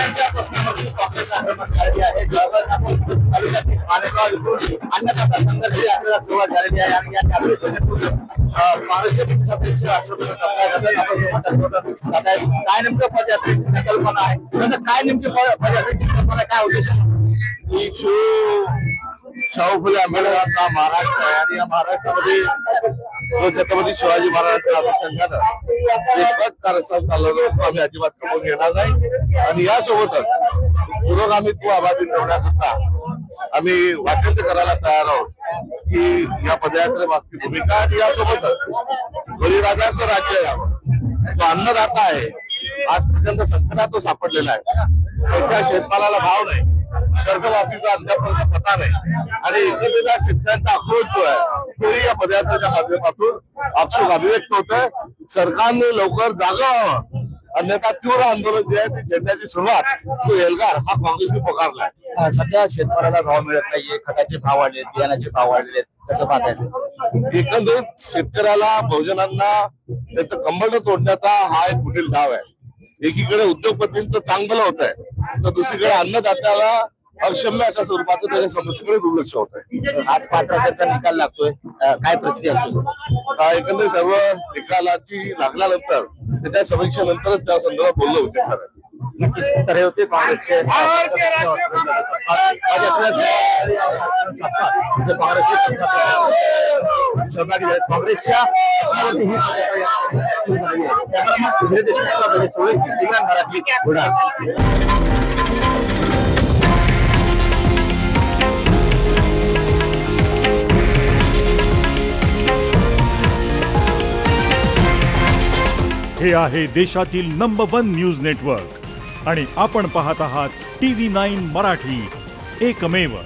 शेतकऱ्यांच्या प्रश्नावरती काँग्रेस आक्रमक झालेली आहे. जळगाव तालुक्यातील मालेगाव इथून अन्नदाता संघर्ष यात्रेला सुरुवात झालेली आहे आणि या यात्रेतून काँग्रेसचे सदस्य अशोक काय नेमकं पदयात्रेची संकल्पना आहे, काय नेमकी पदयात्रेची संकल्पना, काय उद्देश आहे? शाहू फुले आंबेडकरांचा महाराष्ट्र आहे आणि या महाराष्ट्रामध्ये जो छत्रपती शिवाजी महाराजांच्या अनुषंगानं एकच कारस्थान चालवलं होतं, आम्ही अजिबात करून घेणार नाही. आणि यासोबतच पुरोगामित्व अबाधित ठेवण्याकरता आम्ही वाटेल ते करायला तयार आहोत की या पदयात्रेमागची भूमिका. आणि यासोबतच बळीराजाचं राज्य यावं, तो अन्नदाता आहे, आजपर्यंत संकटात तो सापडलेला आहे. त्याच्या शेतमालाला भाव नाही, कर्जमाफीचा अद्यापर्यंत पत्ता नाही आणि एकंदरीत शेतकऱ्यांचा आक्रोश जो आहे तोही या पदयात्रेच्या माध्यमातून आपसूक अभिव्यक्त होत आहे. सरकारने लवकर जागा व्हावं, अन्यथा तीव्र आंदोलन जे आहे ते छेडण्याची सुरुवात तो एल्गार हा काँग्रेसने पुकारलाय. सध्या शेतकऱ्याला भाव मिळत नाहीये, खताचे भाव वाढले, बियाण्याचे भाव वाढलेले, कसं पाहताय? एकंदरीत शेतकऱ्याला, बहुजनांना त्याचं कंबळ तोडण्याचा हा एक पुढील डाव आहे. एकीकडे उद्योगपतींचं चांगलं होत आहे तर दुसरीकडे अन्नदात्याला अक्षम्य अशा स्वरूपात त्याच्या समस्येकडे दुर्लक्ष होत आहे. आज 5 राज्याचा निकाल लागतोय, काय परिस्थिती असतो? एकंदरीत सर्व निकालाची लागल्यानंतर त्याच्या समीक्षेनंतरच त्या संदर्भात बोलणं उचित ठरेल. नक्कीच तर हे होते काँग्रेसचे सहभागी आहेत. काँग्रेसच्या मराठी घोडा. हे आहे देशातील नंबर 1 न्यूज नेटवर्क आणि आपण पाहत आहात TV9 मराठी, एकमेव.